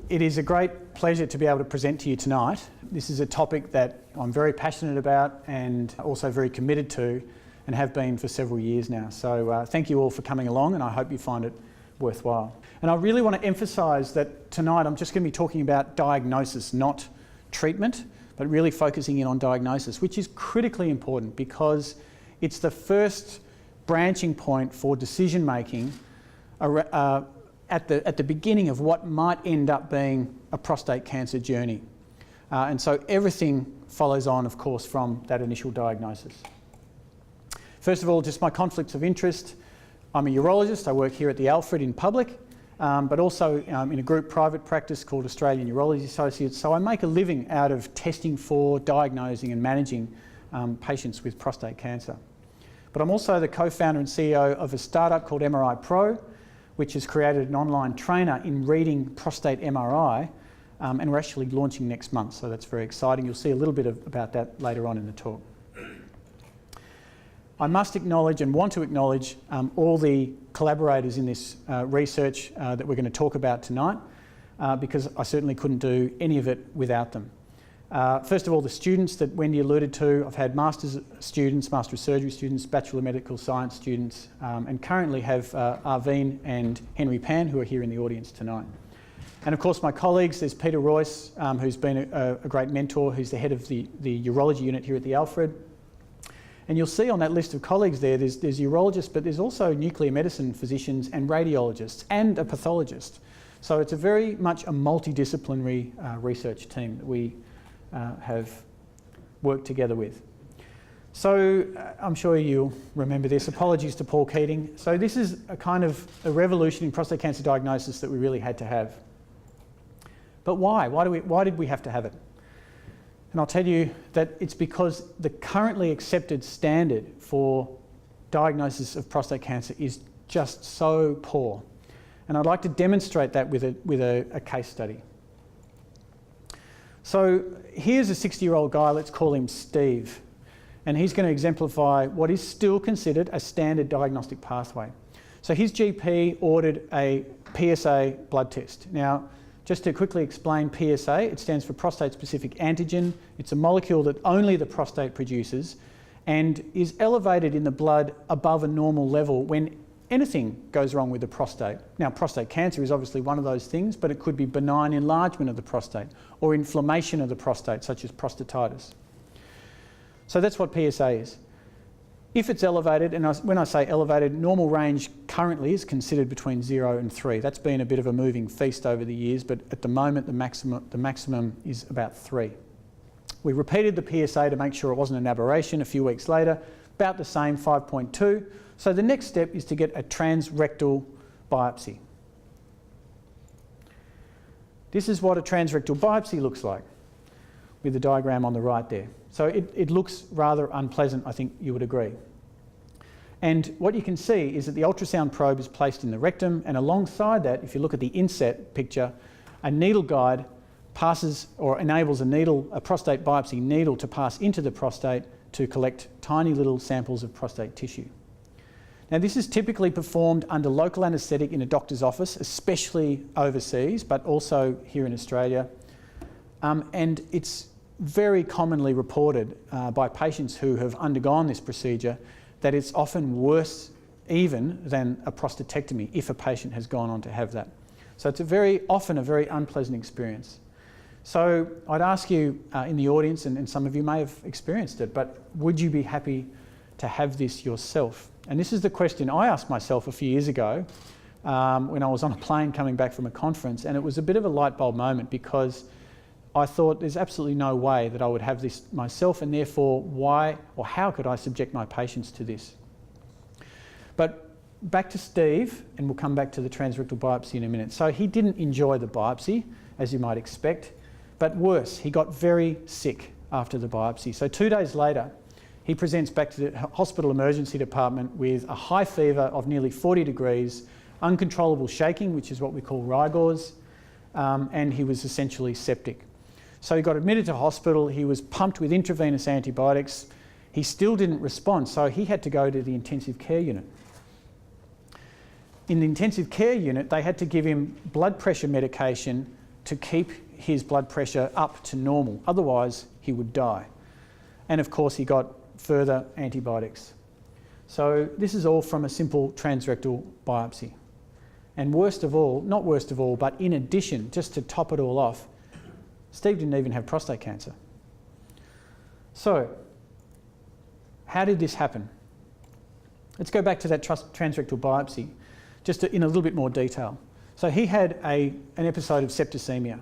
It is a great pleasure to be able to present to you tonight. This is a topic that I'm very passionate about and also very committed to and have been for several years now. So thank you all for coming along, and I hope you find it worthwhile. And I really want to emphasise that tonight I'm just going to be talking about diagnosis, not treatment, but really focusing in on diagnosis, which is critically important because it's the first branching point for decision making at the beginning of what might end up being a prostate cancer journey. And so everything follows on, of course, from that initial diagnosis. First of all, just my conflicts of interest. I'm a urologist. I work here at the Alfred in public, but also in a group private practice called Australian Urology Associates. So I make a living out of testing for, diagnosing and managing patients with prostate cancer. But I'm also the co-founder and CEO of a startup called MRI Pro, which has created an online trainer in reading prostate MRI, and we're actually launching next month, so that's very exciting. You'll see a little bit about that later on in the talk. I must acknowledge and want to acknowledge all the collaborators in this research that we're going to talk about tonight, because I certainly couldn't do any of it without them. First of all, the students that Wendy alluded to. I've had master's students, Master of Surgery students, Bachelor Medical Science students, and currently have Arveen and Henry Pan, who are here in the audience tonight. And of course my colleagues, there's Peter Royce, who's been a great mentor, who's the head of the Urology Unit here at the Alfred. And you'll see on that list of colleagues there's urologists, but there's also nuclear medicine physicians and radiologists and a pathologist. So it's a very much a multidisciplinary research team that we have worked together with. So I'm sure you'll remember this. Apologies to Paul Keating. So this is a kind of a revolution in prostate cancer diagnosis that we really had to have. But why? Why did we have to have it? And I'll tell you that it's because the currently accepted standard for diagnosis of prostate cancer is just so poor. And I'd like to demonstrate that with a case study. So here's a 60-year-old guy, let's call him Steve, and he's going to exemplify what is still considered a standard diagnostic pathway. So his GP ordered a PSA blood test. Now, just to quickly explain PSA, it stands for prostate-specific antigen. It's a molecule that only the prostate produces and is elevated in the blood above a normal level when anything goes wrong with the prostate. Now, prostate cancer is obviously one of those things, but it could be benign enlargement of the prostate or inflammation of the prostate, such as prostatitis. So that's what PSA is. If it's elevated, and when I say elevated, normal range currently is considered between 0 and 3. That's been a bit of a moving feast over the years, but at the moment the maximum is about 3. We repeated the PSA to make sure it wasn't an aberration a few weeks later, about the same, 5.2. So the next step is to get a transrectal biopsy. This is what a transrectal biopsy looks like, with the diagram on the right there. So it looks rather unpleasant, I think you would agree. And what you can see is that the ultrasound probe is placed in the rectum, and alongside that, if you look at the inset picture, a needle guide passes or enables a prostate biopsy needle to pass into the prostate to collect tiny little samples of prostate tissue. Now, this is typically performed under local anaesthetic in a doctor's office, especially overseas, but also here in Australia. And it's very commonly reported by patients who have undergone this procedure that it's often worse even than a prostatectomy if a patient has gone on to have that. So it's often a very unpleasant experience. So I'd ask you in the audience, and some of you may have experienced it, but would you be happy to have this yourself? And this is the question I asked myself a few years ago when I was on a plane coming back from a conference, and it was a bit of a light bulb moment because I thought there's absolutely no way that I would have this myself, and therefore why or how could I subject my patients to this? But back to Steve, and we'll come back to the transrectal biopsy in a minute. So he didn't enjoy the biopsy, as you might expect, but worse, he got very sick after the biopsy. So 2 days later, he presents back to the hospital emergency department with a high fever of nearly 40 degrees, uncontrollable shaking, which is what we call rigors, and he was essentially septic. So he got admitted to hospital, he was pumped with intravenous antibiotics, he still didn't respond, so he had to go to the intensive care unit. In the intensive care unit, they had to give him blood pressure medication to keep his blood pressure up to normal. Otherwise, he would die. And of course, he got further antibiotics. So this is all from a simple transrectal biopsy. And worst of all, not worst of all, but in addition, just to top it all off, Steve didn't even have prostate cancer. So, how did this happen? Let's go back to that transrectal biopsy, just in a little bit more detail. So he had an episode of septicemia.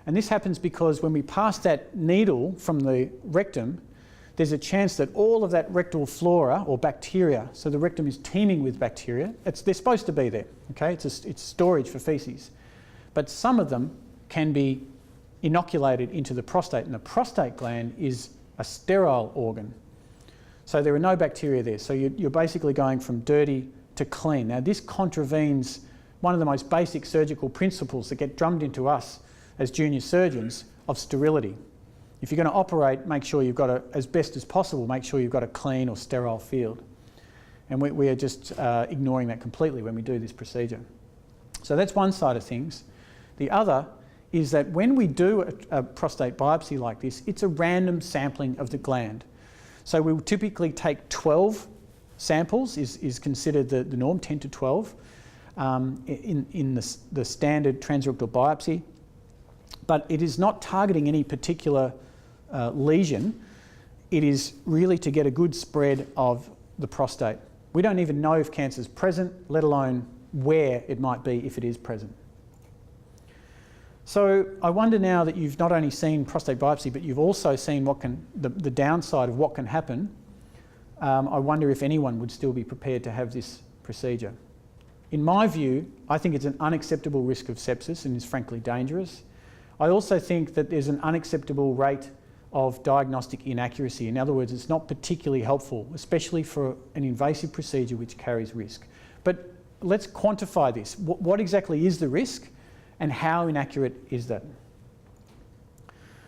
And this happens because when we pass that needle from the rectum, there's a chance that all of that rectal flora or bacteria, so the rectum is teeming with bacteria, they're supposed to be there, okay? It's storage for feces. But some of them can be inoculated into the prostate, and the prostate gland is a sterile organ. So there are no bacteria there. So you're basically going from dirty to clean. Now this contravenes one of the most basic surgical principles that get drummed into us as junior surgeons of sterility. If you're going to operate, make sure you've got as best as possible, make sure you've got a clean or sterile field. And we are just ignoring that completely when we do this procedure. So that's one side of things. The other is that when we do a prostate biopsy like this, it's a random sampling of the gland. So we will typically take 12 samples, is considered the norm, 10 to 12, in the standard transrectal biopsy. But it is not targeting any particular lesion. It is really to get a good spread of the prostate. We don't even know if cancer is present, let alone where it might be if it is present. So I wonder now that you've not only seen prostate biopsy, but you've also seen the downside of what can happen. I wonder if anyone would still be prepared to have this procedure. In my view, I think it's an unacceptable risk of sepsis and is frankly dangerous. I also think that there's an unacceptable rate of diagnostic inaccuracy. In other words, it's not particularly helpful, especially for an invasive procedure which carries risk. But let's quantify this. What exactly is the risk and how inaccurate is that?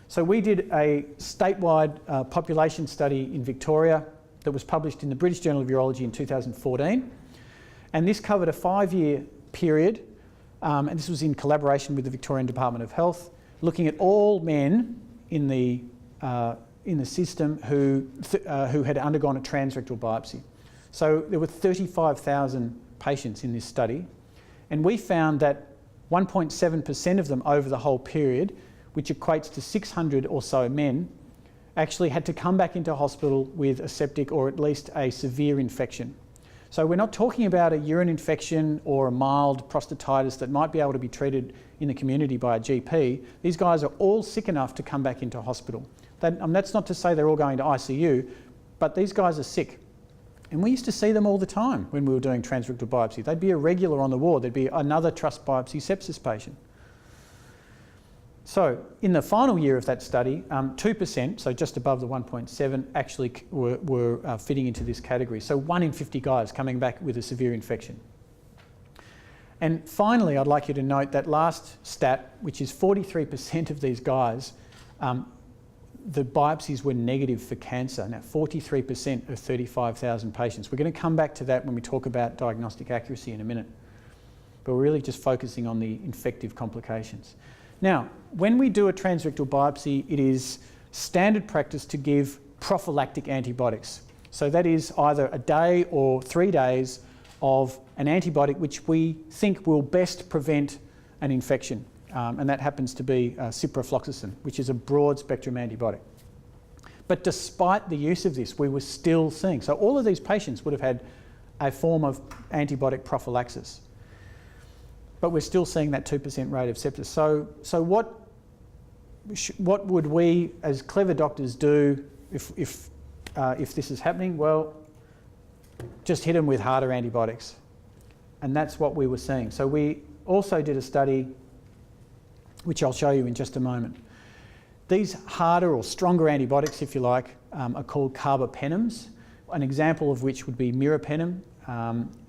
So we did a statewide population study in Victoria that was published in the British Journal of Urology in 2014. And this covered a 5-year period, and this was in collaboration with the Victorian Department of Health, looking at all men in the system who had undergone a transrectal biopsy. So there were 35,000 patients in this study, and we found that 1.7% of them over the whole period, which equates to 600 or so men, actually had to come back into hospital with a septic or at least a severe infection. So we're not talking about a urine infection or a mild prostatitis that might be able to be treated in the community by a GP. These guys are all sick enough to come back into hospital. That's not to say they're all going to ICU, but these guys are sick. And we used to see them all the time when we were doing transrectal biopsy. They'd be a regular on the ward. There'd be another trust biopsy sepsis patient. So in the final year of that study, 2%, so just above the 1.7, actually were fitting into this category. So 1 in 50 guys coming back with a severe infection. And finally, I'd like you to note that last stat, which is 43% of these guys, the biopsies were negative for cancer. Now, 43% of 35,000 patients. We're going to come back to that when we talk about diagnostic accuracy in a minute. But we're really just focusing on the infective complications. Now, when we do a transrectal biopsy, it is standard practice to give prophylactic antibiotics. So that is either a day or 3 days of an antibiotic which we think will best prevent an infection. And that happens to be ciprofloxacin, which is a broad spectrum antibiotic. But despite the use of this, we were still seeing. So all of these patients would have had a form of antibiotic prophylaxis. But we're still seeing that 2% rate of sepsis. So what would we as clever doctors do if this is happening? Well, just hit them with harder antibiotics. And that's what we were seeing. So we also did a study, which I'll show you in just a moment. These harder or stronger antibiotics, if you like, are called Carbapenems, an example of which would be Meropenem.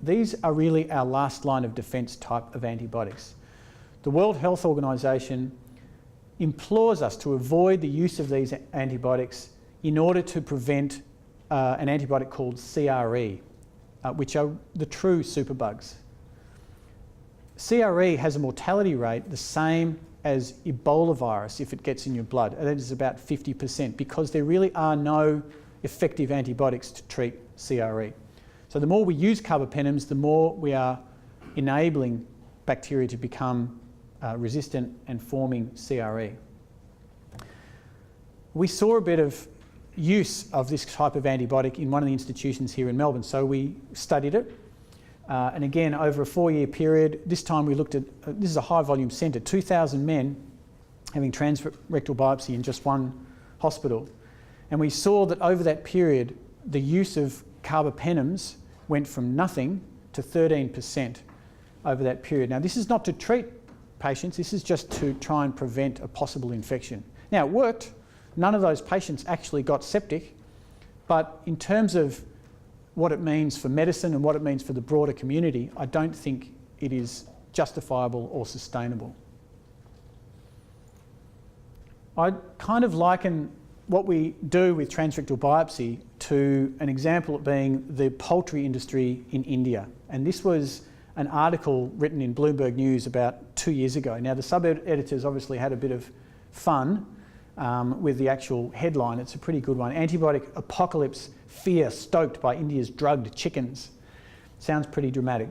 These are really our last line of defence type of antibiotics. The World Health Organization implores us to avoid the use of these antibiotics in order to prevent an antibiotic called CRE, which are the true superbugs. CRE has a mortality rate the same as Ebola virus if it gets in your blood. And that is about 50%, because there really are no effective antibiotics to treat CRE. So the more we use carbapenems, the more we are enabling bacteria to become resistant and forming CRE. We saw a bit of use of this type of antibiotic in one of the institutions here in Melbourne, so we studied it. And again, over a 4-year period, this time we looked at, this is a high volume centre, 2,000 men having transrectal biopsy in just one hospital. And we saw that over that period, the use of carbapenems went from nothing to 13% over that period. Now, this is not to treat patients, this is just to try and prevent a possible infection. Now, it worked. None of those patients actually got septic, but in terms of what it means for medicine and what it means for the broader community, I don't think it is justifiable or sustainable. I kind of liken what we do with transrectal biopsy to an example of being the poultry industry in India. And this was an article written in Bloomberg News about 2 years ago. Now, the sub-editors obviously had a bit of fun with the actual headline. It's a pretty good one. Antibiotic apocalypse fear stoked by India's drugged chickens. Sounds pretty dramatic.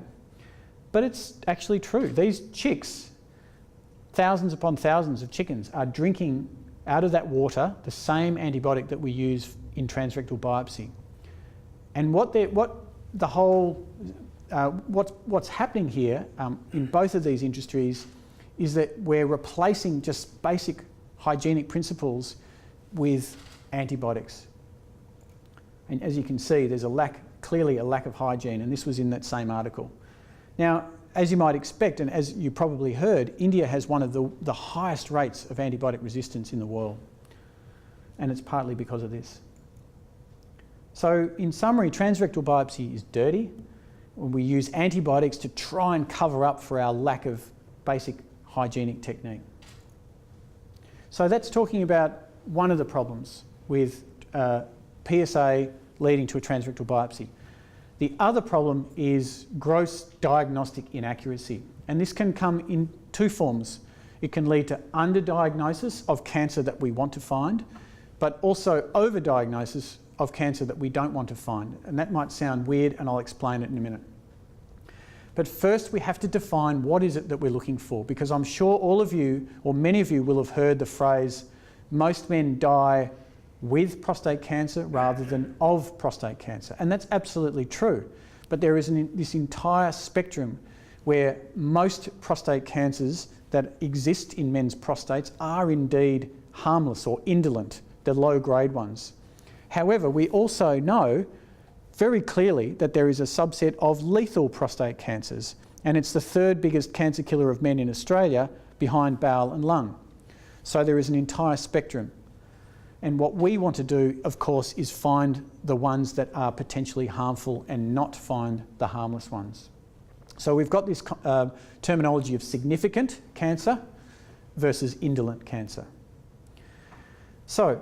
But it's actually true. These chicks, thousands upon thousands of chickens, are drinking out of that water the same antibiotic that we use in transrectal biopsy. And what's happening here in both of these industries is that we're replacing just basic hygienic principles with antibiotics. And as you can see, there's clearly a lack of hygiene, and this was in that same article. Now, as you might expect, and as you probably heard, India has one of the highest rates of antibiotic resistance in the world. And it's partly because of this. So in summary, transrectal biopsy is dirty. We use antibiotics to try and cover up for our lack of basic hygienic technique. So that's talking about one of the problems with PSA leading to a transrectal biopsy. The other problem is gross diagnostic inaccuracy. And this can come in two forms. It can lead to underdiagnosis of cancer that we want to find, but also overdiagnosis of cancer that we don't want to find. And that might sound weird, and I'll explain it in a minute. But first, we have to define what is it that we're looking for, because I'm sure all of you, or many of you, will have heard the phrase, most men die with prostate cancer rather than of prostate cancer. And that's absolutely true. But there is this entire spectrum where most prostate cancers that exist in men's prostates are indeed harmless or indolent, the low-grade ones. However, we also know very clearly that there is a subset of lethal prostate cancers, and it's the third biggest cancer killer of men in Australia, behind bowel and lung. So there is an entire spectrum. And what we want to do, of course, is find the ones that are potentially harmful and not find the harmless ones. So we've got this terminology of significant cancer versus indolent cancer. So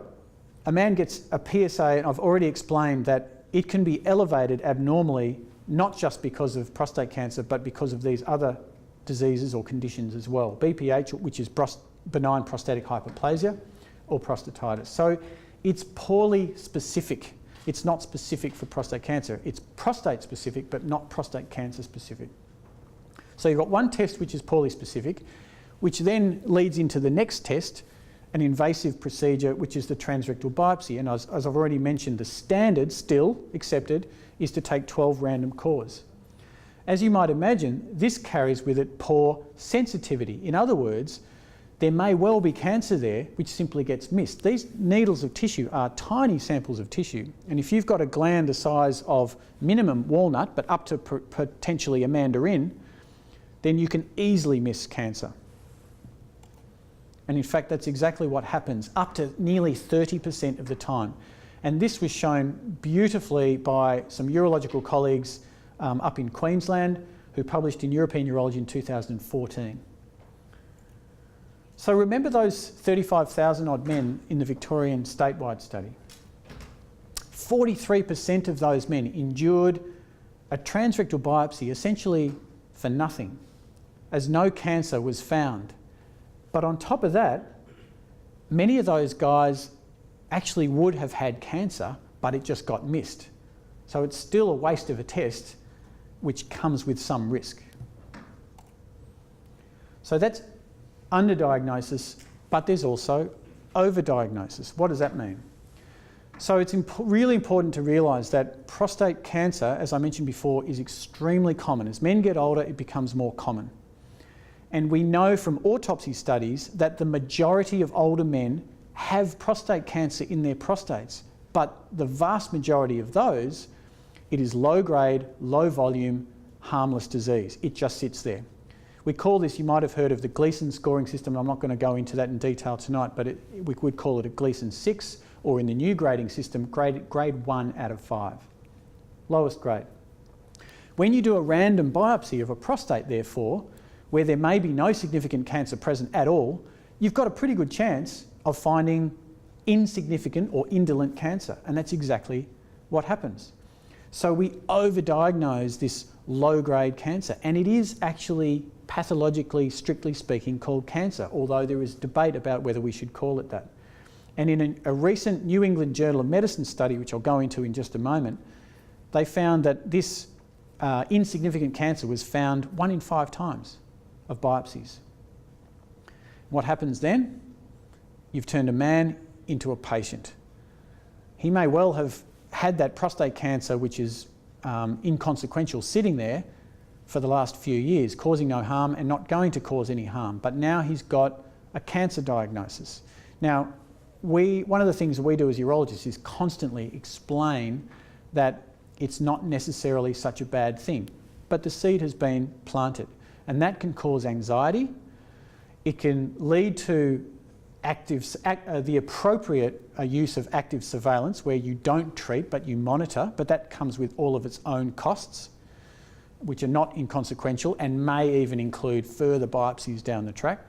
a man gets a PSA, and I've already explained that it can be elevated abnormally, not just because of prostate cancer, but because of these other diseases or conditions as well. BPH, which is benign prostatic hyperplasia, or prostatitis. So it's poorly specific. It's not specific for prostate cancer. It's prostate specific, but not prostate cancer specific. So you've got one test which is poorly specific, which then leads into the next test, an invasive procedure, which is the transrectal biopsy. And as I've already mentioned, the standard, still accepted, is to take 12 random cores. As you might imagine, this carries with it poor sensitivity. In other words, there may well be cancer there which simply gets missed. These needles of tissue are tiny samples of tissue, and if you've got a gland the size of minimum walnut, but up to potentially a mandarin, then you can easily miss cancer. And in fact, that's exactly what happens, up to nearly 30% of the time. And this was shown beautifully by some urological colleagues up in Queensland who published in European Urology in 2014. So remember those 35,000 odd men in the Victorian statewide study? 43% of those men endured a transrectal biopsy essentially for nothing, as no cancer was found. But on top of that, many of those guys actually would have had cancer, but it just got missed. So it's still a waste of a test, which comes with some risk. So that's underdiagnosis, but there's also overdiagnosis. What does that mean? So it's really important to realise that prostate cancer, as I mentioned before, is extremely common. As men get older, it becomes more common. And we know from autopsy studies that the majority of older men have prostate cancer in their prostates, but the vast majority of those, it is low grade, low volume, harmless disease. It just sits there. We call this, you might have heard of the Gleason scoring system. I'm not going to go into that in detail tonight, but we would call it a Gleason 6, or in the new grading system, grade 1 out of 5. Lowest grade. When you do a random biopsy of a prostate, therefore, where there may be no significant cancer present at all, you've got a pretty good chance of finding insignificant or indolent cancer, and that's exactly what happens. So we overdiagnose this low-grade cancer, and it is actually pathologically, strictly speaking, called cancer, although there is debate about whether we should call it that. And in a recent New England Journal of Medicine study, which I'll go into in just a moment, they found that this insignificant cancer was found 1 in 5 times of biopsies. What happens then? You've turned a man into a patient. He may well have had that prostate cancer, which is inconsequential, sitting there for the last few years, causing no harm and not going to cause any harm. But now he's got a cancer diagnosis. Now, one of the things we do as urologists is constantly explain that it's not necessarily such a bad thing, but the seed has been planted, and that can cause anxiety. It can lead to the appropriate use of active surveillance, where you don't treat but you monitor, but that comes with all of its own costs, which are not inconsequential and may even include further biopsies down the track.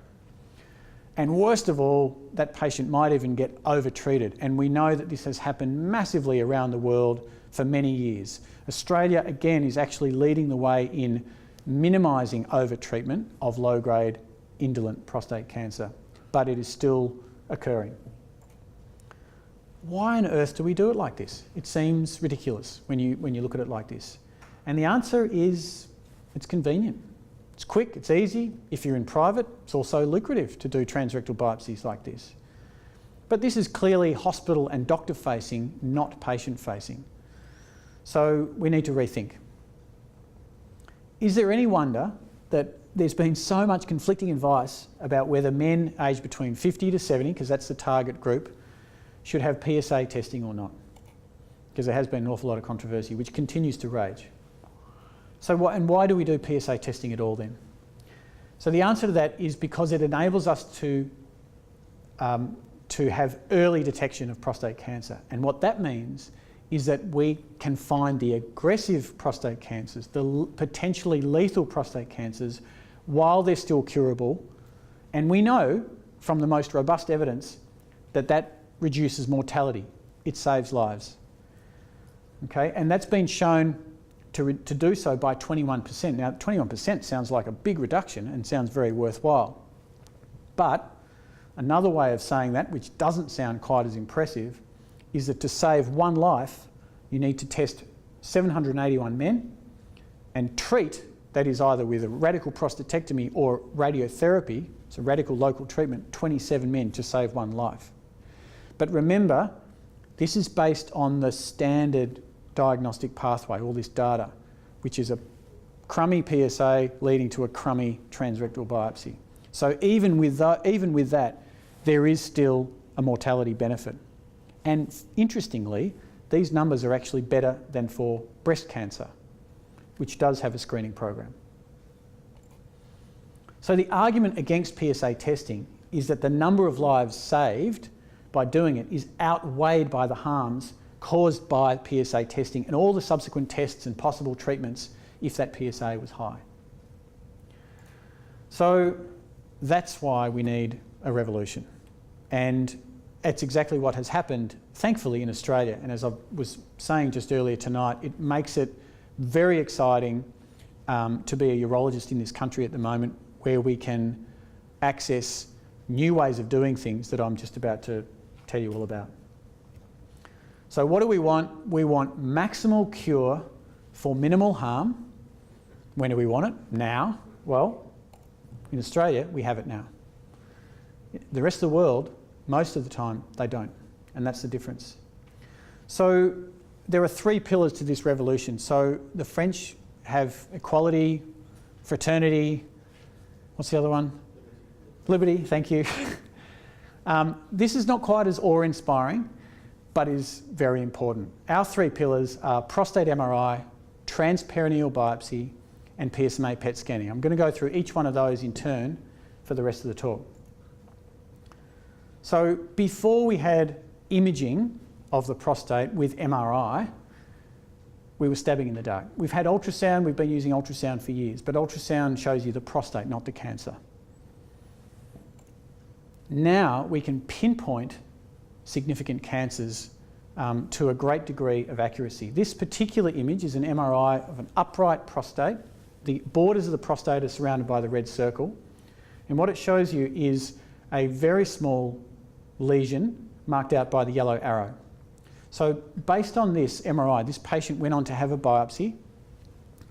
And worst of all, that patient might even get over-treated. And we know that this has happened massively around the world for many years. Australia, again, is actually leading the way in minimising over-treatment of low-grade indolent prostate cancer, but it is still occurring. Why on earth do we do it like this? It seems ridiculous when you look at it like this. And the answer is it's convenient. It's quick, it's easy. If you're in private, it's also lucrative to do transrectal biopsies like this. But this is clearly hospital and doctor facing, not patient facing. So we need to rethink. Is there any wonder that there's been so much conflicting advice about whether men aged between 50 to 70, because that's the target group, should have PSA testing or not? Because there has been an awful lot of controversy, which continues to rage. So why do we do PSA testing at all then? So the answer to that is because it enables us to have early detection of prostate cancer. And what that means is that we can find the aggressive prostate cancers, the potentially lethal prostate cancers, while they're still curable. And we know from the most robust evidence that that reduces mortality. It saves lives. Okay, and that's been shown to do so by 21%. Now, 21% sounds like a big reduction and sounds very worthwhile. But another way of saying that, which doesn't sound quite as impressive, is that to save one life, you need to test 781 men and treat, that is either with a radical prostatectomy or radiotherapy, so radical local treatment, 27 men to save one life. But remember, this is based on the standard diagnostic pathway, all this data, which is a crummy PSA leading to a crummy transrectal biopsy. So even with that, there is still a mortality benefit. And interestingly, these numbers are actually better than for breast cancer, which does have a screening program. So the argument against PSA testing is that the number of lives saved by doing it is outweighed by the harms caused by PSA testing and all the subsequent tests and possible treatments if that PSA was high. So that's why we need a revolution. And it's exactly what has happened, thankfully, in Australia. And as I was saying just earlier tonight, it makes it very exciting to be a urologist in this country at the moment, where we can access new ways of doing things that I'm just about to tell you all about. So what do we want? We want maximal cure for minimal harm. When do we want it? Now. Well, in Australia, we have it now. The rest of the world, most of the time, they don't. And that's the difference. So there are three pillars to this revolution. So the French have equality, fraternity, what's the other one? Liberty, thank you. This is not quite as awe-inspiring, but is very important. Our three pillars are prostate MRI, transperineal biopsy, and PSMA PET scanning. I'm going to go through each one of those in turn for the rest of the talk. So before we had imaging of the prostate with MRI, we were stabbing in the dark. We've had ultrasound, we've been using ultrasound for years, but ultrasound shows you the prostate, not the cancer. Now we can pinpoint significant cancers to a great degree of accuracy. This particular image is an MRI of an upright prostate. The borders of the prostate are surrounded by the red circle. And what it shows you is a very small lesion marked out by the yellow arrow. So based on this MRI, this patient went on to have a biopsy,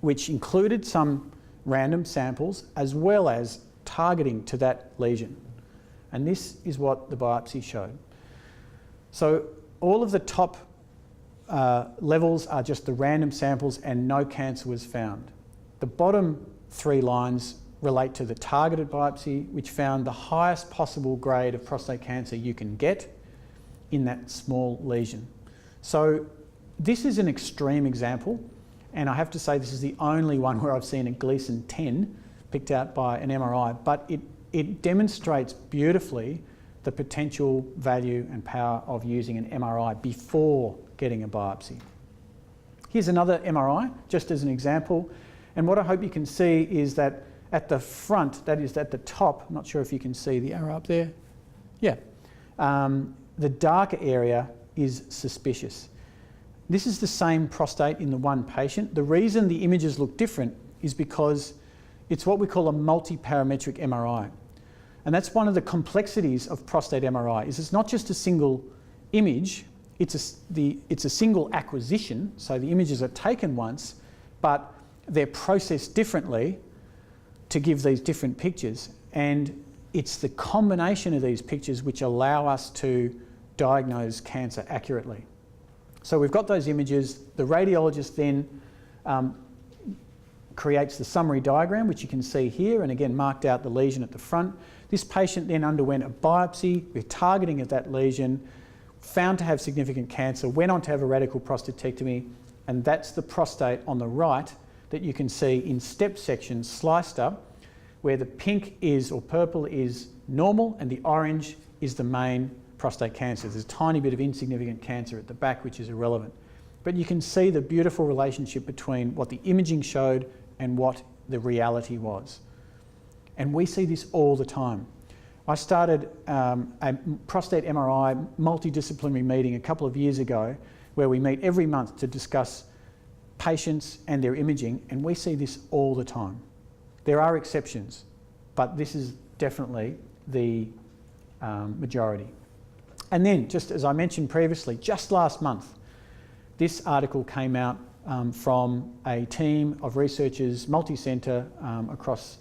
which included some random samples as well as targeting to that lesion. And this is what the biopsy showed. So all of the top levels are just the random samples and no cancer was found. The bottom three lines relate to the targeted biopsy, which found the highest possible grade of prostate cancer you can get in that small lesion. So this is an extreme example, and I have to say this is the only one where I've seen a Gleason 10 picked out by an MRI, but it demonstrates beautifully the potential value and power of using an MRI before getting a biopsy. Here's another MRI, just as an example, and what I hope you can see is that at the front, that is at the top, I'm not sure if you can see the arrow up there, yeah, the darker area is suspicious. This is the same prostate in the one patient. The reason the images look different is because it's what we call a multi-parametric MRI. And that's one of the complexities of prostate MRI, is it's not just a single image, it's a single acquisition, so the images are taken once, but they're processed differently to give these different pictures. And it's the combination of these pictures which allow us to diagnose cancer accurately. So we've got those images. The radiologist then creates the summary diagram, which you can see here, and again marked out the lesion at the front. This patient then underwent a biopsy with targeting of that lesion, found to have significant cancer, went on to have a radical prostatectomy, and that's the prostate on the right that you can see in step sections sliced up, where the pink is, or purple is normal, and the orange is the main prostate cancer. There's a tiny bit of insignificant cancer at the back, which is irrelevant. But you can see the beautiful relationship between what the imaging showed and what the reality was. And we see this all the time. I started a prostate MRI multidisciplinary meeting a couple of years ago, where we meet every month to discuss patients and their imaging, and we see this all the time. There are exceptions, but this is definitely the majority. And then, just as I mentioned previously, just last month, this article came out from a team of researchers, multi-centre across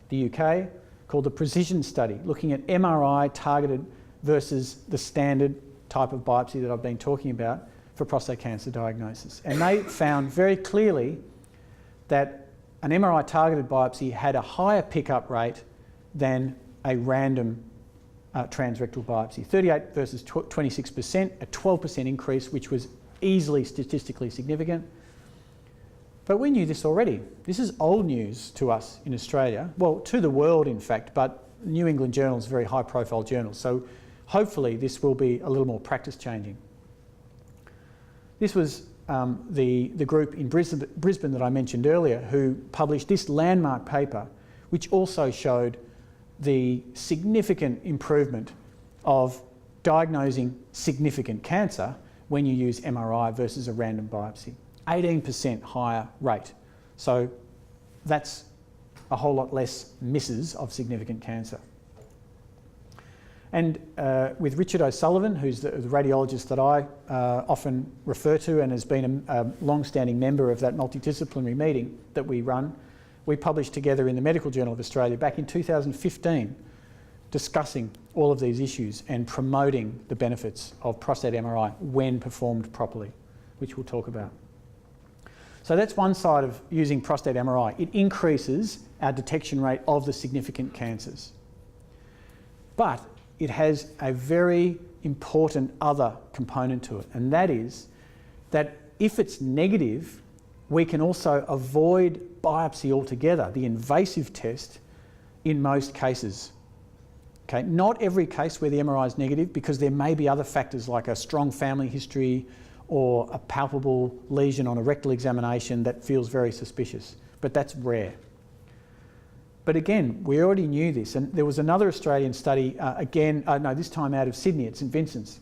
the UK, called the Precision Study, looking at MRI targeted versus the standard type of biopsy that I've been talking about for prostate cancer diagnosis. And they found very clearly that an MRI targeted biopsy had a higher pickup rate than a random transrectal biopsy. 38 versus 26%, a 12% increase, which was easily statistically significant. But we knew this already. This is old news to us in Australia, well, to the world in fact, but New England Journal is a very high profile journal, so hopefully this will be a little more practice changing. This was the group in Brisbane that I mentioned earlier, who published this landmark paper, which also showed the significant improvement of diagnosing significant cancer when you use MRI versus a random biopsy. 18% higher rate. So that's a whole lot less misses of significant cancer. And with Richard O'Sullivan, who's the radiologist that I often refer to and has been a long-standing member of that multidisciplinary meeting that we run, we published together in the Medical Journal of Australia back in 2015 discussing all of these issues and promoting the benefits of prostate MRI when performed properly, which we'll talk about. So that's one side of using prostate MRI. It increases our detection rate of the significant cancers. But it has a very important other component to it, and that is that if it's negative, we can also avoid biopsy altogether, the invasive test, in most cases. Okay, not every case where the MRI is negative, because there may be other factors like a strong family history or a palpable lesion on a rectal examination that feels very suspicious, but that's rare. But again, we already knew this, and there was another Australian study, this time out of Sydney at St Vincent's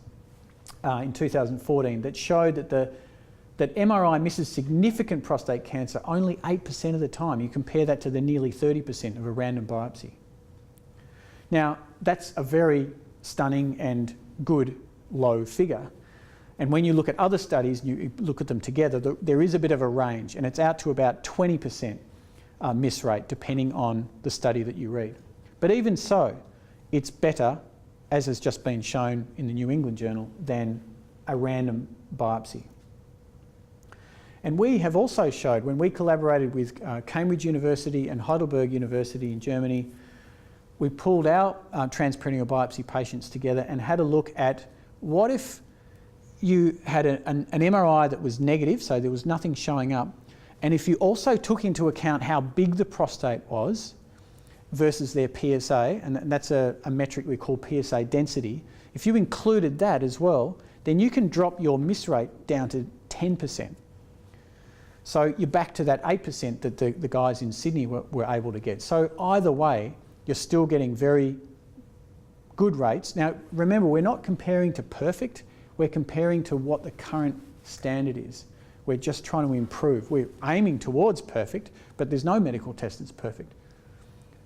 in 2014, that showed that MRI misses significant prostate cancer only 8% of the time. You compare that to the nearly 30% of a random biopsy. Now, that's a very stunning and good low figure. And when you look at other studies, you look at them together, there is a bit of a range, and it's out to about 20% miss rate, depending on the study that you read. But even so, it's better, as has just been shown in the New England Journal, than a random biopsy. And we have also showed, when we collaborated with Cambridge University and Heidelberg University in Germany, we pulled our transperineal biopsy patients together and had a look at what if you had an MRI that was negative, so there was nothing showing up, and if you also took into account how big the prostate was versus their PSA, and that's a metric we call PSA density, if you included that as well, then you can drop your miss rate down to 10%. So you're back to that 8% that the guys in Sydney were able to get. So either way, you're still getting very good rates. Now, remember, we're not comparing to perfect, we're comparing to what the current standard is. We're just trying to improve. We're aiming towards perfect, but there's no medical test that's perfect.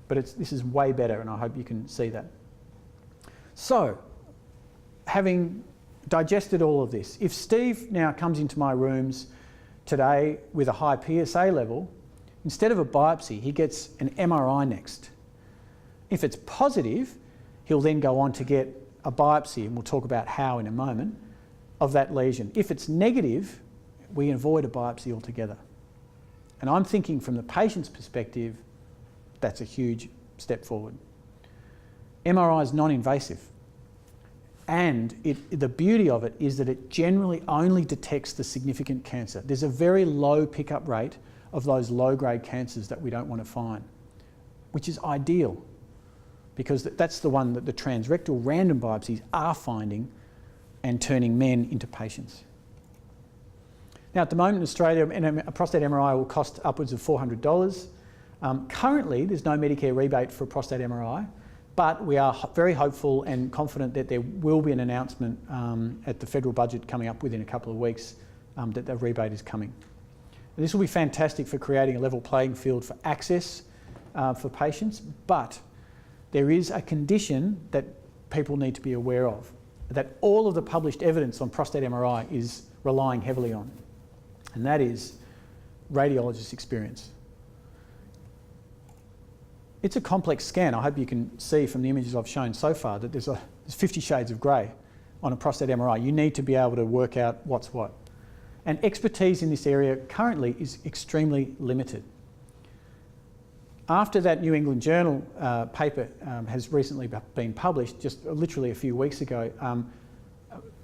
But this is way better, and I hope you can see that. So, having digested all of this, if Steve now comes into my rooms today with a high PSA level, instead of a biopsy, he gets an MRI next. If it's positive, he'll then go on to get a biopsy, and we'll talk about how in a moment, of that lesion. If it's negative, we avoid a biopsy altogether. And I'm thinking from the patient's perspective, that's a huge step forward. MRI is non-invasive. And the beauty of it is that it generally only detects the significant cancer. There's a very low pickup rate of those low-grade cancers that we don't want to find, which is ideal, because that's the one that the transrectal random biopsies are finding and turning men into patients. Now, at the moment in Australia, a prostate MRI will cost upwards of $400. Currently, there's no Medicare rebate for prostate MRI, but we are very hopeful and confident that there will be an announcement at the federal budget coming up within a couple of weeks that the rebate is coming. And this will be fantastic for creating a level playing field for access for patients, but there is a condition that people need to be aware of, that all of the published evidence on prostate MRI is relying heavily on, and that is radiologist experience. It's a complex scan. I hope you can see from the images I've shown so far that there's 50 shades of grey on a prostate MRI. You need to be able to work out what's what. And expertise in this area currently is extremely limited. After that New England Journal paper has recently been published, just literally a few weeks ago,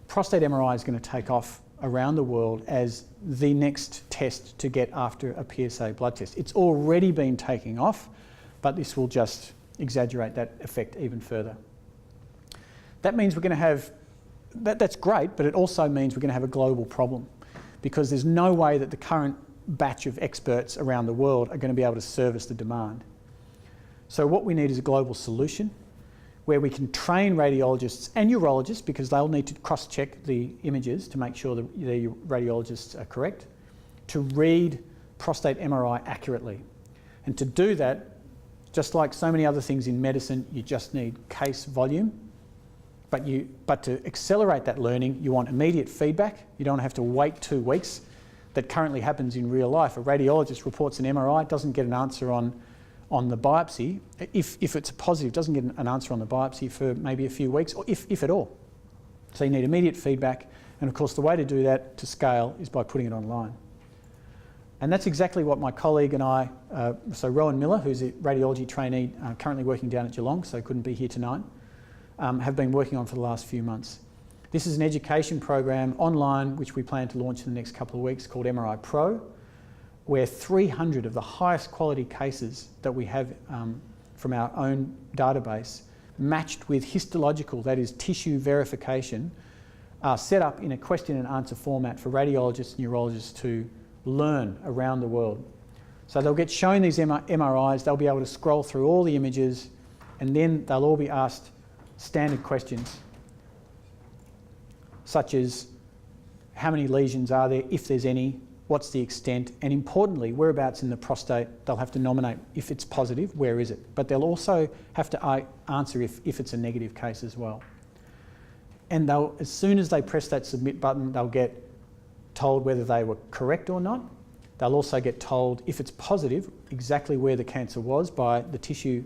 prostate MRI is going to take off around the world as the next test to get after a PSA blood test. It's already been taking off, but this will just exaggerate that effect even further. That means we're going to have, that's great, but it also means we're going to have a global problem, because there's no way that the current batch of experts around the world are going to be able to service the demand. So what we need is a global solution where we can train radiologists and urologists, because they'll need to cross-check the images to make sure that the radiologists are correct, to read prostate MRI accurately. And to do that, just like so many other things in medicine, you just need case volume But to accelerate that learning, you want immediate feedback. You don't have to wait 2 weeks. That currently happens in real life. A radiologist reports an MRI, doesn't get an answer on the biopsy. If it's a positive, doesn't get an answer on the biopsy for maybe a few weeks, or if at all. So you need immediate feedback. And of course, the way to do that to scale is by putting it online. And that's exactly what my colleague and I, so Rowan Miller, who's a radiology trainee, currently working down at Geelong, so couldn't be here tonight, have been working on for the last few months. This is an education program online which we plan to launch in the next couple of weeks called MRI Pro, where 300 of the highest quality cases that we have from our own database, matched with histological, that is tissue verification, are set up in a question and answer format for radiologists and urologists to learn around the world. So they'll get shown these MRIs, they'll be able to scroll through all the images, and then they'll all be asked standard questions, such as how many lesions are there, if there's any, what's the extent, and importantly, whereabouts in the prostate. They'll have to nominate if it's positive, where is it? But they'll also have to answer if it's a negative case as well. And as soon as they press that submit button, they'll get told whether they were correct or not. They'll also get told, if it's positive, exactly where the cancer was by the tissue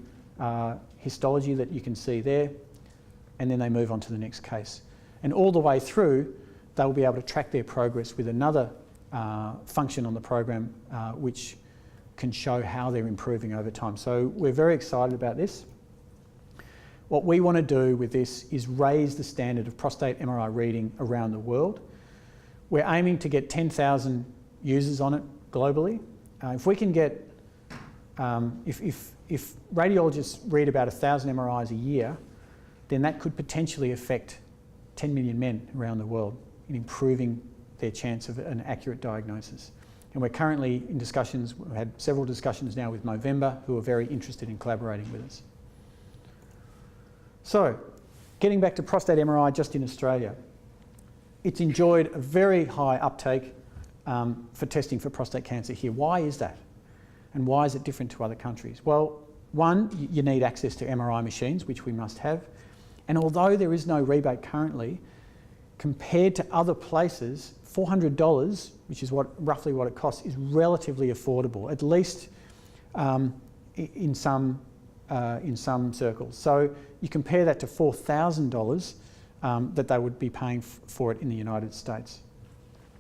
histology that you can see there, and then they move on to the next case. And all the way through, they'll be able to track their progress with another function on the program which can show how they're improving over time. So we're very excited about this. What we want to do with this is raise the standard of prostate MRI reading around the world. We're aiming to get 10,000 users on it globally. If we can get, if radiologists read about 1,000 MRIs a year, then that could potentially affect 10 million men around the world in improving their chance of an accurate diagnosis. And we're currently in discussions, we've had several discussions now with Movember, who are very interested in collaborating with us. So, getting back to prostate MRI just in Australia, it's enjoyed a very high uptake for testing for prostate cancer here. Why is that? And why is it different to other countries? Well, one, you need access to MRI machines, which we must have. And although there is no rebate currently, compared to other places, $400, which is roughly what it costs, is relatively affordable, at least in some circles. So you compare that to $4,000 that they would be paying for it in the United States.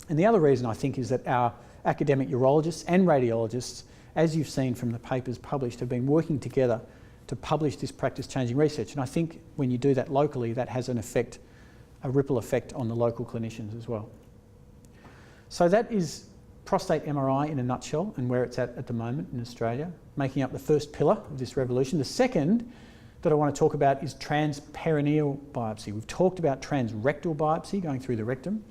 And the other reason, I think, is that our academic urologists and radiologists, as you've seen from the papers published, have been working together to publish this practice-changing research. And I think when you do that locally, that has an effect, a ripple effect on the local clinicians as well. So that is prostate MRI in a nutshell and where it's at the moment in Australia, making up the first pillar of this revolution. The second that I want to talk about is transperineal biopsy. We've talked about transrectal biopsy going through the rectum.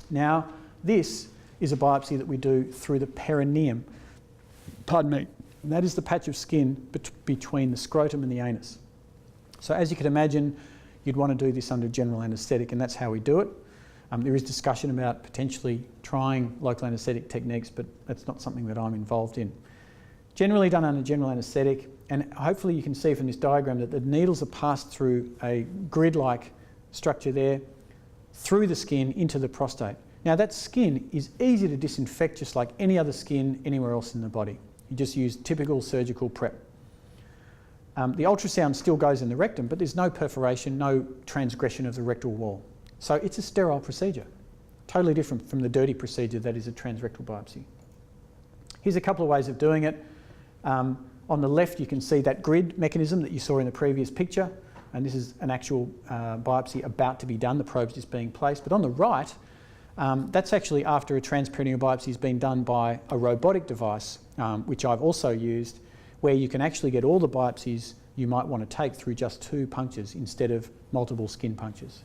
Now, this is a biopsy that we do through the perineum. Pardon me. And that is the patch of skin between the scrotum and the anus. So as you can imagine, you'd want to do this under general anaesthetic, and that's how we do it. There is discussion about potentially trying local anaesthetic techniques, but that's not something that I'm involved in. Generally done under general anaesthetic, and hopefully you can see from this diagram that the needles are passed through a grid-like structure there, through the skin into the prostate. Now that skin is easy to disinfect just like any other skin anywhere else in the body. You just use typical surgical prep. The ultrasound still goes in the rectum, but there's no perforation, no transgression of the rectal wall. So it's a sterile procedure, totally different from the dirty procedure that is a transrectal biopsy. Here's a couple of ways of doing it. On the left, you can see that grid mechanism that you saw in the previous picture, and this is an actual biopsy about to be done. The probe's just being placed. But on the right, that's actually after a transperineal biopsy has been done by a robotic device, which I've also used, where you can actually get all the biopsies you might want to take through just 2 punctures instead of multiple skin punctures.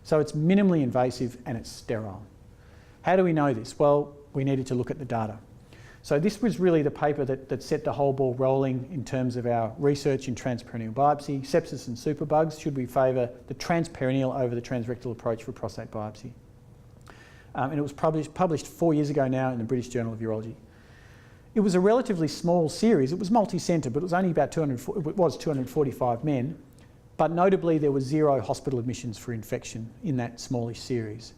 So it's minimally invasive and it's sterile. How do we know this? Well, we needed to look at the data. So this was really the paper that set the whole ball rolling in terms of our research in transperineal biopsy. Sepsis and superbugs, should we favour the transperineal over the transrectal approach for prostate biopsy? And it was published 4 years ago now in the British Journal of Urology. It was a relatively small series. It was multi-centre, but it was only about 245 men. But notably, there were 0 hospital admissions for infection in that smallish series.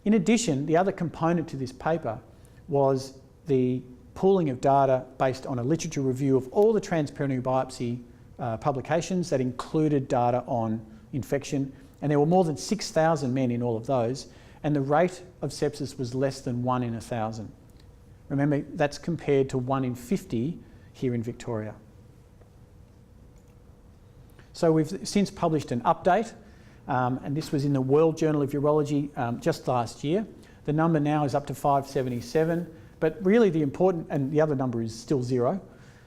In addition, the other component to this paper was the pooling of data based on a literature review of all the transperineal biopsy publications that included data on infection, and there were more than 6,000 men in all of those, and the rate of sepsis was less than 1 in 1,000. Remember, that's compared to 1 in 50 here in Victoria. So we've since published an update, and this was in the World Journal of Urology just last year. The number now is up to 577, but really the important, and the other number is still 0,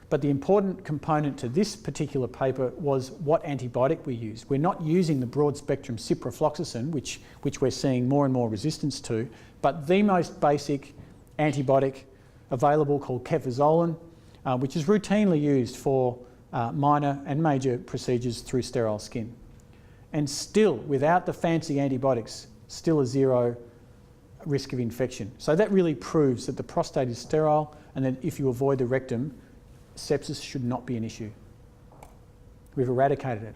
but the important component to this particular paper was what antibiotic we used. We're not using the broad spectrum ciprofloxacin, which we're seeing more and more resistance to, but the most basic antibiotic available called cefazolin, which is routinely used for minor and major procedures through sterile skin. And still, without the fancy antibiotics, still a 0 risk of infection. So that really proves that the prostate is sterile, and that if you avoid the rectum, sepsis should not be an issue. We've eradicated it.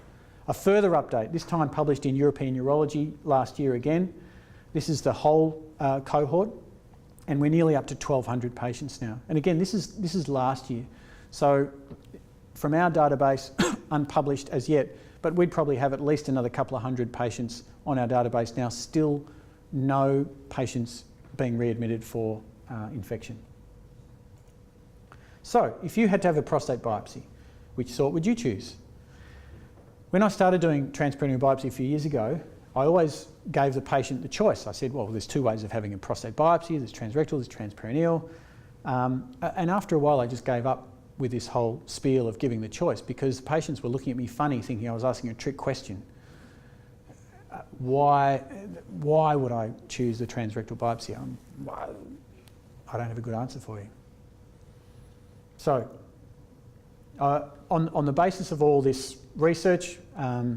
A further update, this time published in European Urology last year again. This is the whole cohort, and we're nearly up to 1,200 patients now. And again, this is last year. So from our database, unpublished as yet, but we'd probably have at least another couple of hundred patients on our database now, still no patients being readmitted for infection. So if you had to have a prostate biopsy, which sort would you choose? When I started doing transperineal biopsy a few years ago, I always gave the patient the choice. I said, well, there's 2 ways of having a prostate biopsy. There's transrectal, there's transperineal. And after a while, I just gave up with this whole spiel of giving the choice, because the patients were looking at me funny, thinking I was asking a trick question. Why would I choose the transrectal biopsy? I don't have a good answer for you. So, on the basis of all this research, I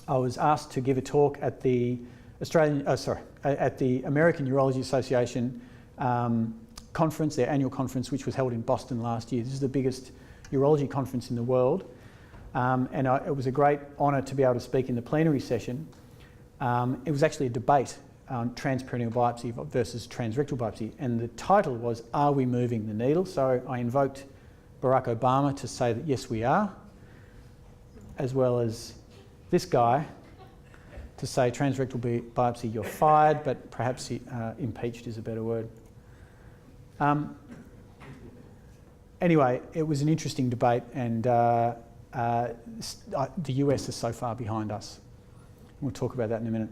was asked to give a talk at the American Urology Association conference, their annual conference, which was held in Boston last year. This is the biggest urology conference in the world, and it was a great honour to be able to speak in the plenary session. It was actually a debate on transperineal biopsy versus transrectal biopsy, and the title was, "Are we moving the needle?" So I invoked Barack Obama to say that yes, we are, as well as this guy to say transrectal biopsy, you're fired, but perhaps impeached is a better word. Anyway, it was an interesting debate, and the US is so far behind us. We'll talk about that in a minute.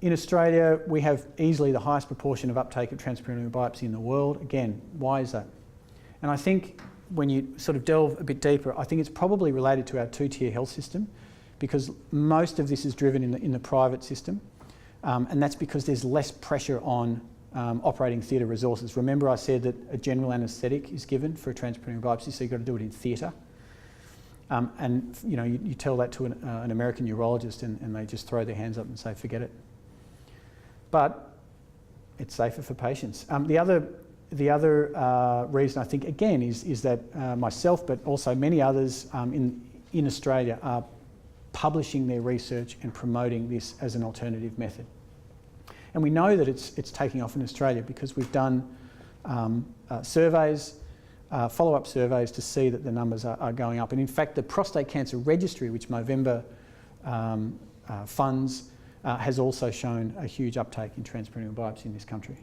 In Australia, we have easily the highest proportion of uptake of transperineal biopsy in the world. Again, why is that? And I think when you sort of delve a bit deeper, I think it's probably related to our 2-tier health system, because most of this is driven in the private system, and that's because there's less pressure on operating theatre resources. Remember I said that a general anaesthetic is given for a transperineal biopsy, so you've got to do it in theatre. And you know, you tell that to an American urologist, and they just throw their hands up and say, forget it. But it's safer for patients. The other reason, I think, again, is that myself, but also many others in Australia are publishing their research and promoting this as an alternative method. And we know that it's taking off in Australia because we've done surveys, follow-up surveys to see that the numbers are going up. And in fact, the Prostate Cancer Registry, which Movember funds, has also shown a huge uptake in transperineal biopsy in this country.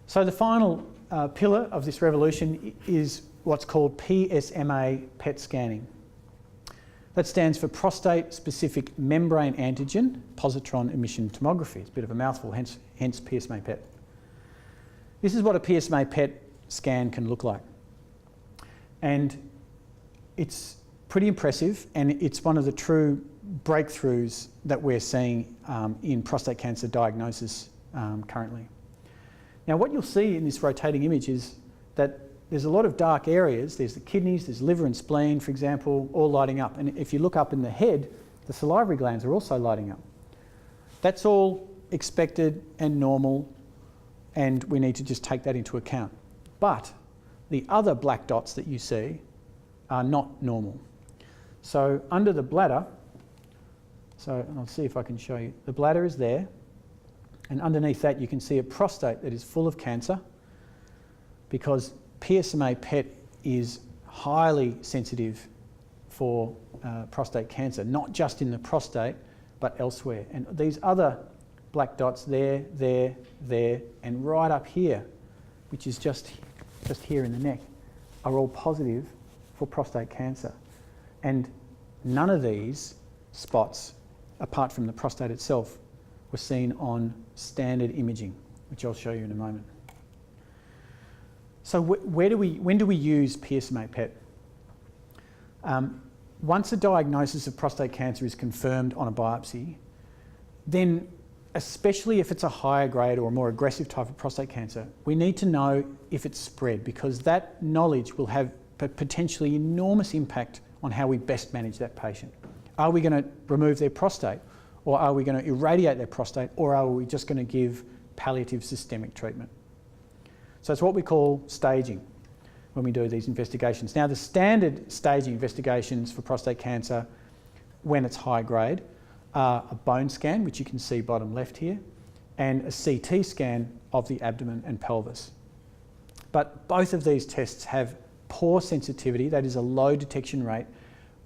So the final pillar of this revolution is what's called PSMA PET scanning. That stands for prostate-specific membrane antigen positron emission tomography. It's a bit of a mouthful, hence PSMA PET. This is what a PSMA PET scan can look like. And it's pretty impressive, and it's one of the true breakthroughs that we're seeing in prostate cancer diagnosis currently. Now, what you'll see in this rotating image is that there's a lot of dark areas. There's the kidneys, there's liver and spleen, for example, all lighting up. And if you look up in the head, the salivary glands are also lighting up. That's all expected and normal, and we need to just take that into account. But the other black dots that you see are not normal. So under the bladder, so I'll see if I can show you, the bladder is there, and underneath that you can see a prostate that is full of cancer, because PSMA PET is highly sensitive for prostate cancer, not just in the prostate but elsewhere. And these other black dots there, and right up here, which is just here in the neck, are all positive for prostate cancer. And none of these spots, apart from the prostate itself, were seen on standard imaging, which I'll show you in a moment. So when do we use PSMA PET? Once a diagnosis of prostate cancer is confirmed on a biopsy, then especially if it's a higher grade or a more aggressive type of prostate cancer, we need to know if it's spread, because that knowledge will have potentially enormous impact on how we best manage that patient. Are we going to remove their prostate, or are we going to irradiate their prostate, or are we just going to give palliative systemic treatment? So it's what we call staging when we do these investigations. Now, the standard staging investigations for prostate cancer when it's high grade are a bone scan, which you can see bottom left here, and a CT scan of the abdomen and pelvis. But both of these tests have poor sensitivity, that is a low detection rate,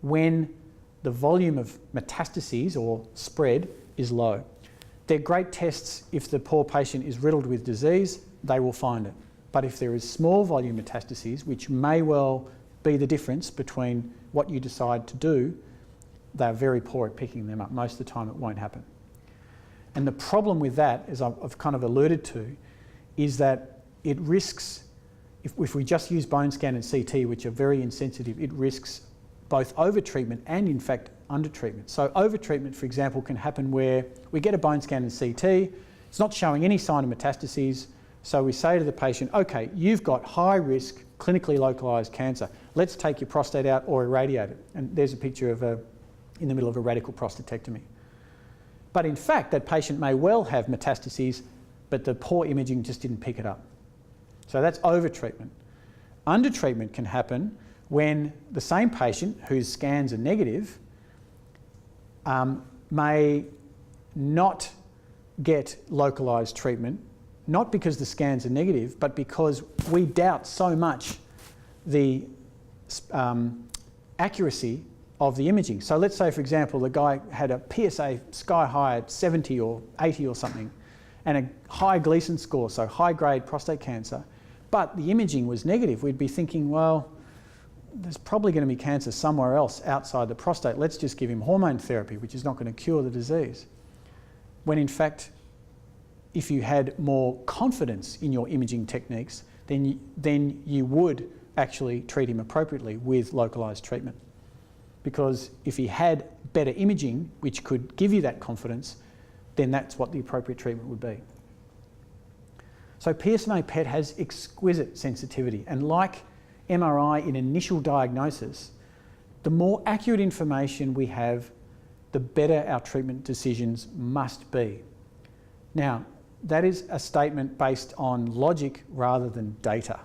when the volume of metastases or spread is low. They're great tests if the poor patient is riddled with disease, they will find it. But if there is small volume metastases, which may well be the difference between what you decide to do, they're very poor at picking them up. Most of the time it won't happen. And the problem with that, as I've kind of alluded to, is that it risks, if we just use bone scan and CT, which are very insensitive, it risks both over-treatment and, in fact, under-treatment. So over-treatment, for example, can happen where we get a bone scan and CT, it's not showing any sign of metastases, so we say to the patient, okay, you've got high-risk, clinically localised cancer. Let's take your prostate out or irradiate it. And there's a picture of in the middle of a radical prostatectomy. But in fact, that patient may well have metastases, but the poor imaging just didn't pick it up. So that's over-treatment. Under-treatment can happen when the same patient whose scans are negative may not get localised treatment, not because the scans are negative, but because we doubt so much the accuracy of the imaging. So let's say, for example, the guy had a PSA sky high at 70 or 80 or something, and a high Gleason score, so high-grade prostate cancer, but the imaging was negative. We'd be thinking, well, there's probably going to be cancer somewhere else outside the prostate. Let's just give him hormone therapy, which is not going to cure the disease. When in fact, if you had more confidence in your imaging techniques, then you would actually treat him appropriately with localised treatment. Because if he had better imaging, which could give you that confidence, then that's what the appropriate treatment would be. So PSMA PET has exquisite sensitivity, and like MRI in initial diagnosis, the more accurate information we have, the better our treatment decisions must be. Now, that is a statement based on logic rather than data.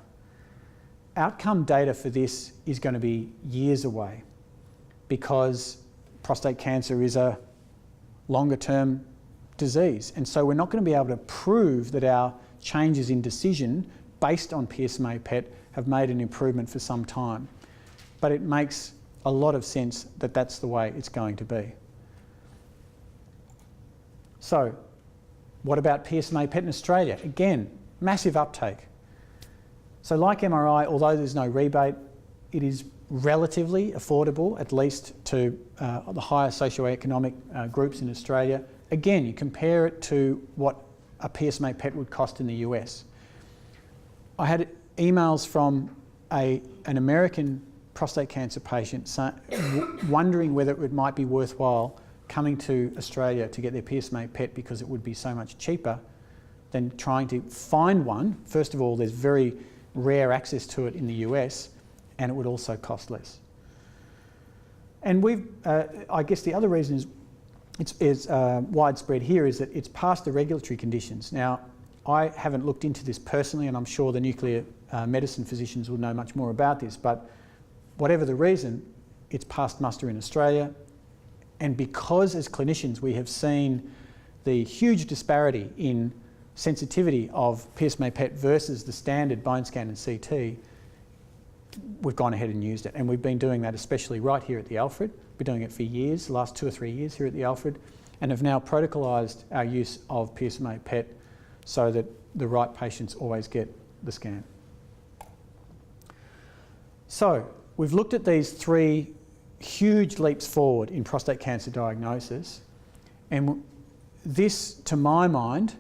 Outcome data for this is going to be years away, because prostate cancer is a longer term disease. And so we're not going to be able to prove that our changes in decision based on PSMA PET have made an improvement for some time. But it makes a lot of sense that that's the way it's going to be. So, what about PSMA PET in Australia? Again, massive uptake. So like MRI, although there's no rebate, it is relatively affordable, at least to the higher socioeconomic groups in Australia. Again, you compare it to what a PSMA PET would cost in the US. I had emails from an American prostate cancer patient wondering whether it might be worthwhile coming to Australia to get their PSMA PET because it would be so much cheaper than trying to find one. First of all, there's very rare access to it in the US, and it would also cost less. And I guess the other reason it's widespread here is that it's past the regulatory conditions. Now, I haven't looked into this personally, and I'm sure the nuclear medicine physicians will know much more about this, but whatever the reason, it's passed muster in Australia. And because as clinicians we have seen the huge disparity in sensitivity of PSMA PET versus the standard bone scan and CT, we've gone ahead and used it. And we've been doing that especially right here at the Alfred. We've been doing it for years, the last 2 or 3 years here at the Alfred, and have now protocolised our use of PSMA PET so that the right patients always get the scan. So we've looked at these 3 huge leaps forward in prostate cancer diagnosis, and this, to my mind,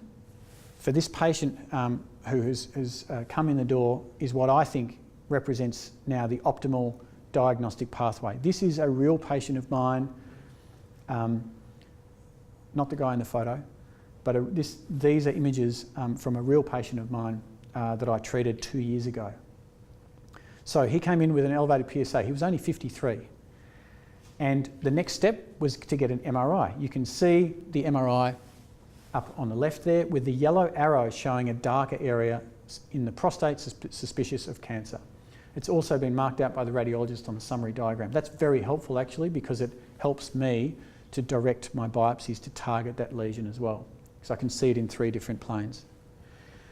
for this patient who has come in the door, is what I think represents now the optimal diagnostic pathway. This is a real patient of mine, not the guy in the photo, but these are images from a real patient of mine that I treated 2 years ago. So he came in with an elevated PSA. He was only 53. And the next step was to get an MRI. You can see the MRI up on the left there with the yellow arrow showing a darker area in the prostate suspicious of cancer. It's also been marked out by the radiologist on the summary diagram. That's very helpful actually, because it helps me to direct my biopsies to target that lesion as well. So I can see it in 3 different planes.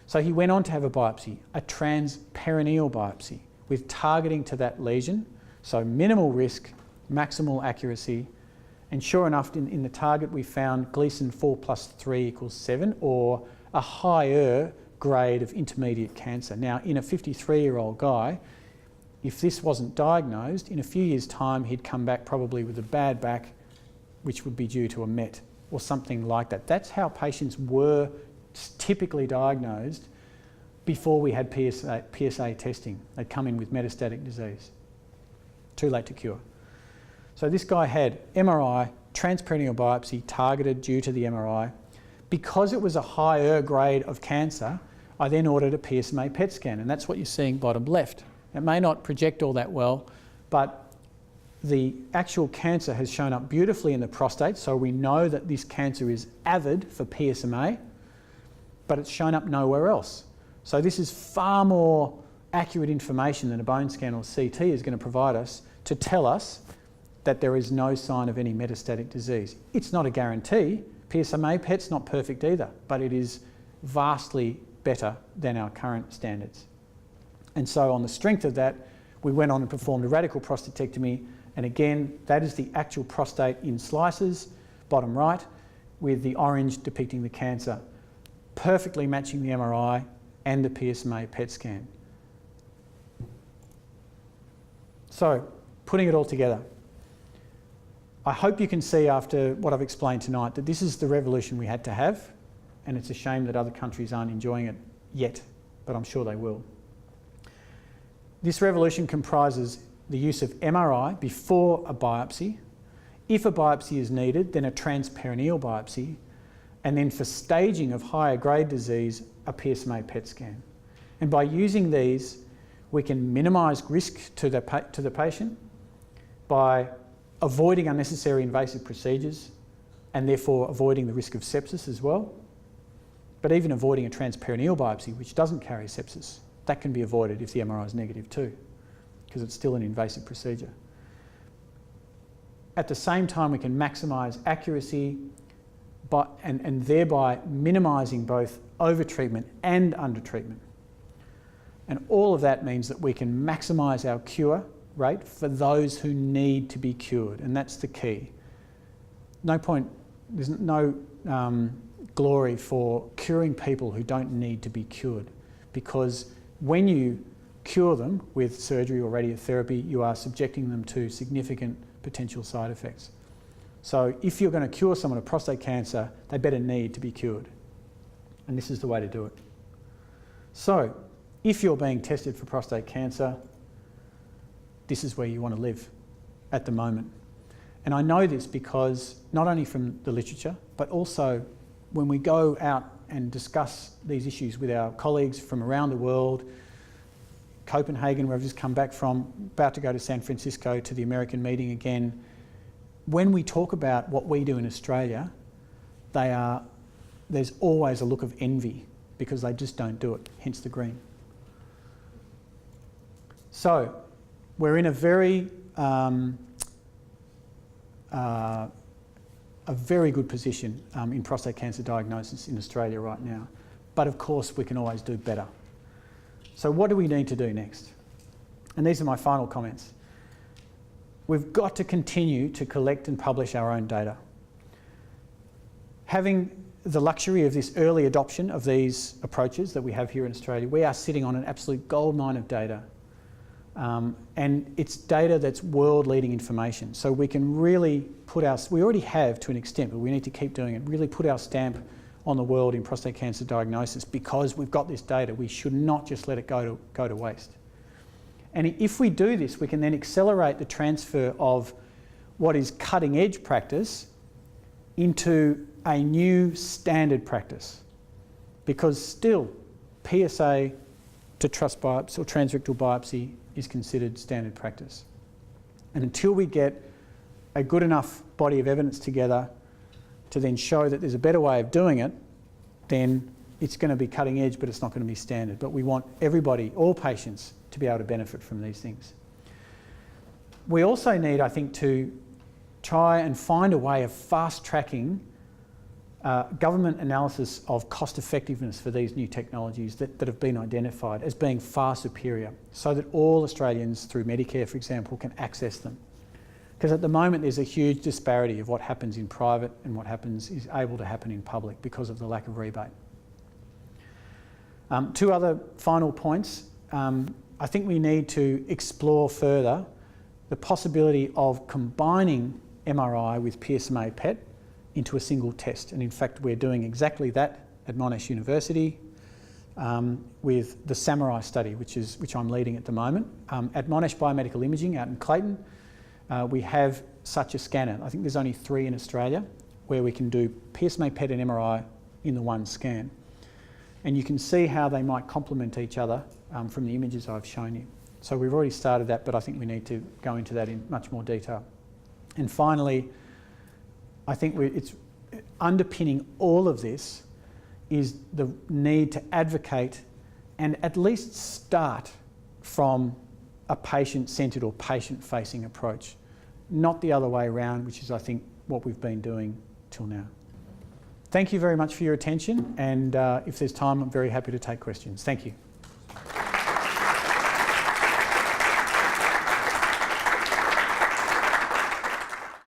So he went on to have a biopsy, a transperineal biopsy with targeting to that lesion. So minimal risk, maximal accuracy. And sure enough, in the target we found Gleason 4 + 3 = 7, or a higher grade of intermediate cancer. Now, in a 53-year-old guy, if this wasn't diagnosed, in a few years' time he'd come back probably with a bad back, which would be due to a MET or something like that. That's how patients were typically diagnosed before we had PSA testing. They'd come in with metastatic disease. Too late to cure. So this guy had MRI, transperineal biopsy targeted due to the MRI. Because it was a higher grade of cancer, I then ordered a PSMA PET scan, and that's what you're seeing bottom left. It may not project all that well, but the actual cancer has shown up beautifully in the prostate, so we know that this cancer is avid for PSMA, but it's shown up nowhere else. So this is far more accurate information than a bone scan or CT is going to provide us to tell us that there is no sign of any metastatic disease. It's not a guarantee. PSMA PET's not perfect either, but it is vastly better than our current standards. And so on the strength of that, we went on and performed a radical prostatectomy. And again, that is the actual prostate in slices, bottom right, with the orange depicting the cancer, perfectly matching the MRI and the PSMA PET scan. So, putting it all together, I hope you can see after what I've explained tonight that this is the revolution we had to have, and it's a shame that other countries aren't enjoying it yet, but I'm sure they will. This revolution comprises the use of MRI before a biopsy. If a biopsy is needed, then a transperineal biopsy, and then for staging of higher grade disease, a PSMA PET scan. And by using these, we can minimise risk to the patient by avoiding unnecessary invasive procedures and therefore avoiding the risk of sepsis as well. But even avoiding a transperineal biopsy, which doesn't carry sepsis, that can be avoided if the MRI is negative too, because it's still an invasive procedure. At the same time, we can maximise accuracy and thereby minimising both over-treatment and under-treatment. And all of that means that we can maximise our cure rate for those who need to be cured, and that's the key. There's no glory for curing people who don't need to be cured, because when you cure them with surgery or radiotherapy, you are subjecting them to significant potential side effects. So if you're going to cure someone of prostate cancer, they better need to be cured. And this is the way to do it. So if you're being tested for prostate cancer, this is where you want to live at the moment. And I know this because not only from the literature, but also when we go out and discuss these issues with our colleagues from around the world, Copenhagen, where I've just come back from, about to go to San Francisco to the American meeting again. When we talk about what we do in Australia, there's always a look of envy because they just don't do it, hence the green. So we're in a very a very good position in prostate cancer diagnosis in Australia right now. But of course, we can always do better. So what do we need to do next? And these are my final comments. We've got to continue to collect and publish our own data. Having the luxury of this early adoption of these approaches that we have here in Australia, we are sitting on an absolute goldmine of data. And it's data that's world-leading information. So we can really put we already have to an extent, but we need to keep doing it, really put our stamp on the world in prostate cancer diagnosis because we've got this data. We should not just let it go to waste. And if we do this, we can then accelerate the transfer of what is cutting-edge practice into a new standard practice. Because still, PSA to trus biopsy or transrectal biopsy is considered standard practice. And until we get a good enough body of evidence together to then show that there's a better way of doing it, then it's going to be cutting edge, but it's not going to be standard. But we want everybody, all patients, to be able to benefit from these things. We also need, I think, to try and find a way of fast-tracking government analysis of cost effectiveness for these new technologies that have been identified as being far superior, so that all Australians through Medicare, for example, can access them. Because at the moment there's a huge disparity of what happens in private and what is able to happen in public because of the lack of rebate. Two other final points. I think we need to explore further the possibility of combining MRI with PSMA PET into a single test. And in fact, we're doing exactly that at Monash University with the Samurai study, which I'm leading at the moment. At Monash Biomedical Imaging out in Clayton, we have such a scanner. I think there's only 3 in Australia where we can do PSMA PET and MRI in the one scan. And you can see how they might complement each other from the images I've shown you. So we've already started that, but I think we need to go into that in much more detail. And finally, I think it's underpinning all of this is the need to advocate and at least start from a patient-centred or patient-facing approach, not the other way around, which is, I think, what we've been doing till now. Thank you very much for your attention, and if there's time, I'm very happy to take questions. Thank you.